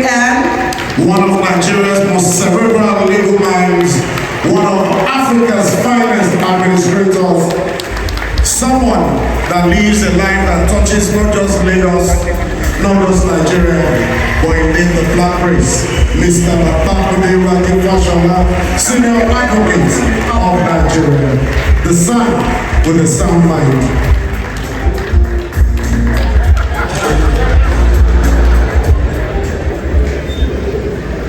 one of Nigeria's most cerebral legal minds, one of Africa's finest administrators, someone that lives a life that touches not just Lagos, not just Nigeria, but indeed the black race. Mr. Fashola, senior advocate of Nigeria, the son with a sound mind.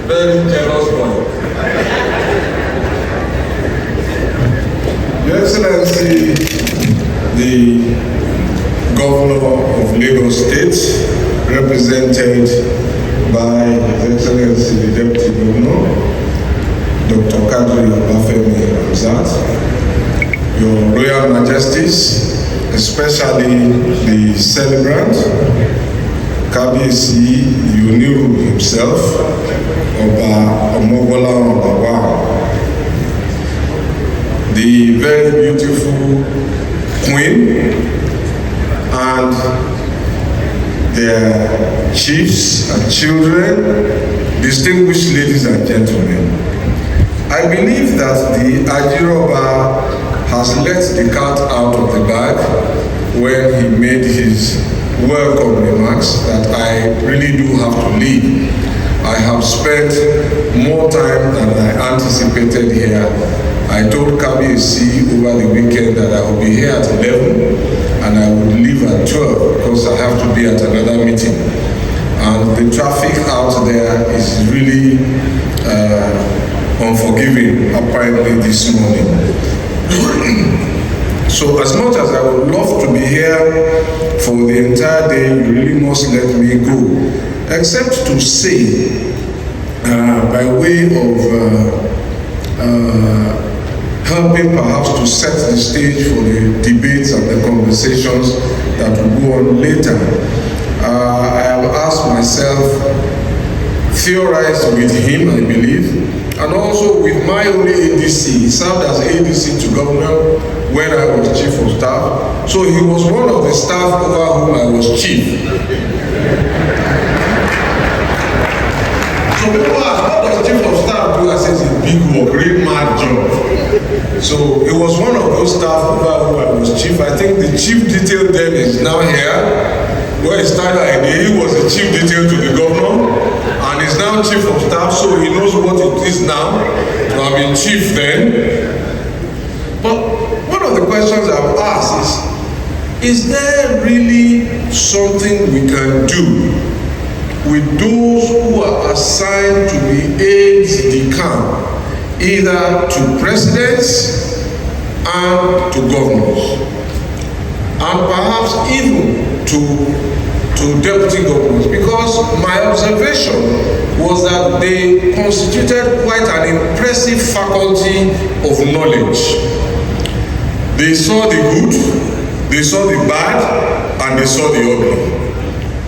Very jealous boy. Your Excellency, the Governor of Lagos State, represented by His Excellency the Deputy Governor, Dr. Kadri Obafemi Hamzat, Your Royal Majesties, especially the celebrant, Kabiyesi Oniru himself, Oba Oniru, the very beautiful Queen, and their chiefs and children, distinguished ladies and gentlemen. I believe that the Ajiroba has let the cat out of the bag when he made his welcome remarks that I really do have to leave. I have spent more time than I anticipated here. I told Kabiyesi over the weekend that I will be here at 11 and I would leave at 12 because I have to be at another meeting. And the traffic out there is really unforgiving, apparently this morning. So as much as I would love to be here for the entire day, you really must let me go. Except to say, by way of helping perhaps to set the stage for the debates and the conversations that will go on later, I have asked myself, theorized with him, I believe, and also with my only ADC. He served as ADC to governor when I was chief of staff. So he was one of the staff over whom I was chief. So people ask, what does chief of staff do? I say it's a big work, great mad job. So it was one of those staff over whom I was chief. I think the chief detail then is now here. Where he started idea, he was the chief detail to the governor and is now chief of staff, so he knows what it is now to have been chief then. But one of the questions I've asked is there really something we can do with those who are assigned to be aides de camp, either to presidents and to governors, and perhaps even to deputy governors? Because my observation was that they constituted quite an impressive faculty of knowledge. They saw the good, they saw the bad, and they saw the ugly.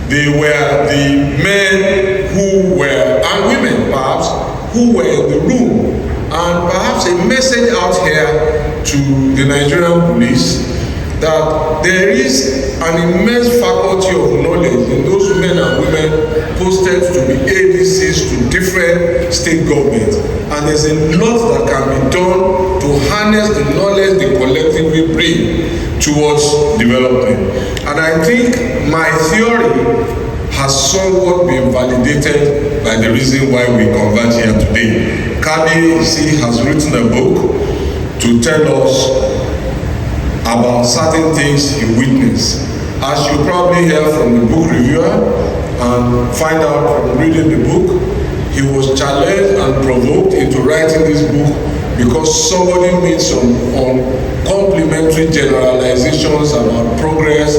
They were the men who were, and women perhaps, who were in the room. And perhaps a message out here to the Nigerian police that there is an immense faculty of knowledge in those men and women posted to be ADCs to different state governments. And there's a lot that can be done to harness the knowledge they collectively bring towards development. And I think my theory has somewhat been validated by the reason why we converge here today. Kabiyesi has written a book to tell us about certain things he witnessed. As you probably hear from the book reviewer and find out from reading the book, he was challenged and provoked into writing this book because somebody made some complimentary generalizations about progress,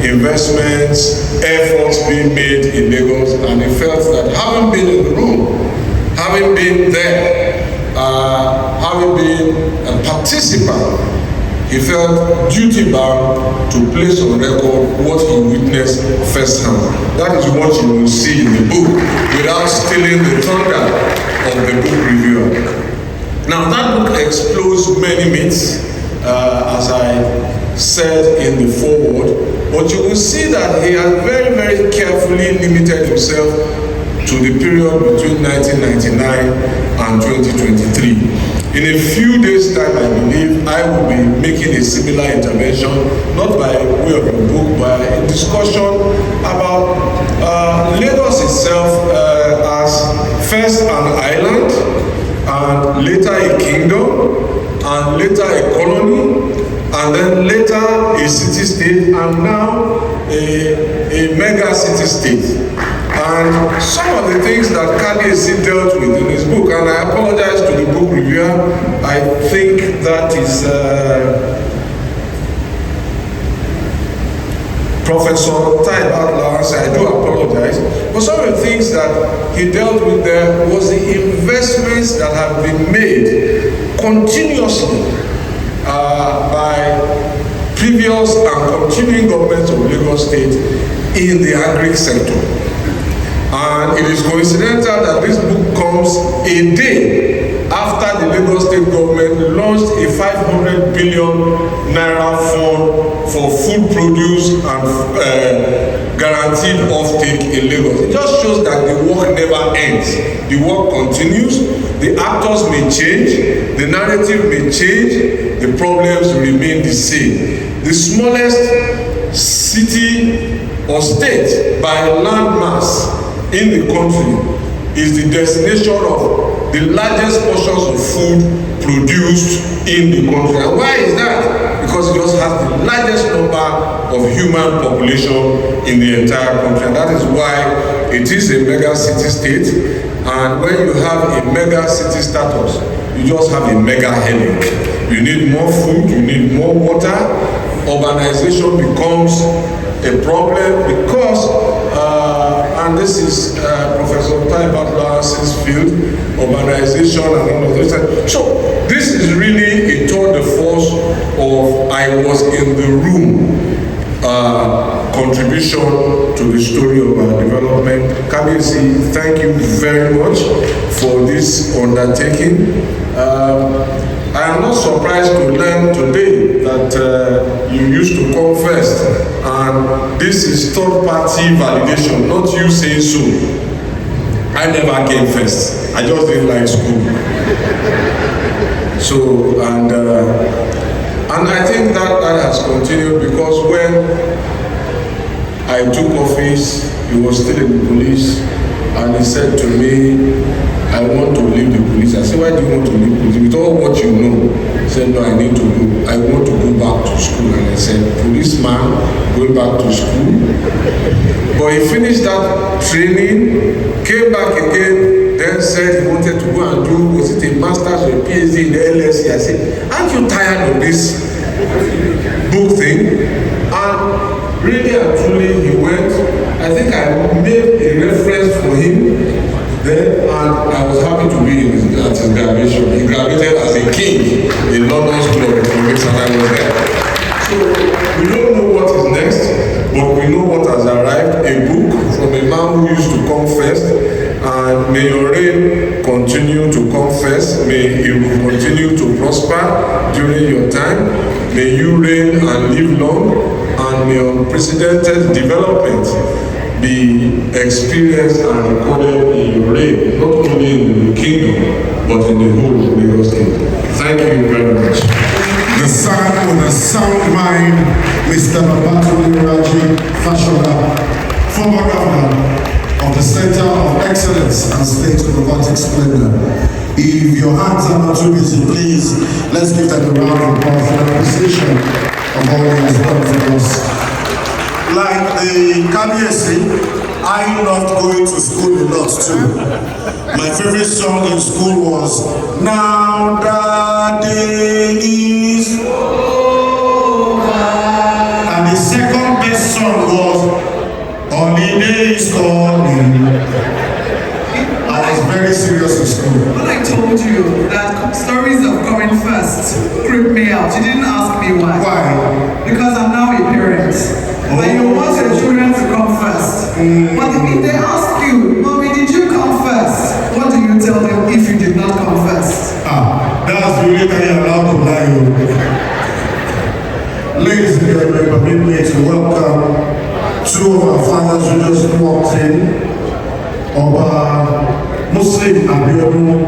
investments, efforts being made in Lagos, and he felt that having been in the room, having been there, having been a participant, he felt duty bound to place on record what he witnessed firsthand. That is what you will see in the book without stealing the thunder of the book reviewer. Now that book explores many myths, as I said in the foreword, but you will see that he has very, very carefully limited himself to the period between 1999 and 2023. In a few days' time, I believe, I will be making a similar intervention, not by way of a book, but a discussion about Lagos itself as first an island, and later a kingdom, and later a colony, and then later a city-state, and now a mega city-state. And some of the things that Kabiyesi dealt with in his book, and I apologize to the book reviewer, I think that is Professor Taibat Lawrence, I do apologize. But some of the things that he dealt with there was the investments that have been made continuously by previous and continuing governments of Lagos State in the agri sector. And it is coincidental that this book comes a day after the Lagos State government launched a 500 billion naira fund for food produce and guaranteed offtake in Lagos. It just shows that the work never ends. The work continues. The actors may change. The narrative may change. The problems remain the same. The smallest city or state by land mass in the country is the destination of the largest portions of food produced in the country. And why is that? Because it just has the largest number of human population in the entire country. And that is why it is a mega city state. And when you have a mega city status, you just have a mega headache. You need more food, you need more water. Urbanization becomes a problem because and this is Professor Taibat Lawrence's field, urbanization and all of this. So this is really a tour de force of I was in the room contribution to the story of our development. Kabiyesi, thank you very much for this undertaking. I am not surprised to learn today that you used to come first, and this is third-party validation, not you saying so. I never came first. I just didn't like school. So, and I think that has continued because when I took office, he was still in the police, and he said to me, I want to leave the police. I said, why do you want to leave the police? With all what you know. He said, no, I need to go. I want to go back to school. And I said, policeman, going back to school. But he finished that training, came back again, then said he wanted to go and do, was it a master's or a PhD in the LSE? I said, aren't you tired of this book thing? And really and truly, he went. I think I made a reference for him. Then, and I was happy to be at his graduation. He graduated as a king in London School of Economics, and I was there. So we don't know what is next, but we know what has arrived. A book from a man who used to come first, and may your reign continue to come first. May you continue to prosper during your time. May you reign and live long, and may unprecedented development be experienced and recorded in your reign, not only in the kingdom, but in the whole of Lagos State. Thank you very much. The son with a sound mind, Mr. Oba Oniru Fashola, former governor of the Center of Excellence and State Robotic Splendor. If your hands are not too busy, please, let's give them a round of applause for the appreciation of all he has done for us. Like the Kabiyesi, I loved going to school a lot too. My favorite song in school was Now the Day is Over. And the second best song was Holiday is Coming. I was very serious in school. When I told you that stories of coming first creep me out, you didn't ask me why. Why? Because I'm now a parent. And you want your children to come first. But if they ask you, Mommy, did you come first? What do you tell them if you did not come first? That's really kind of allowed to lie. Ladies and gentlemen, permit me to welcome two of our fathers who just walked in. Oba Muslim Abiodun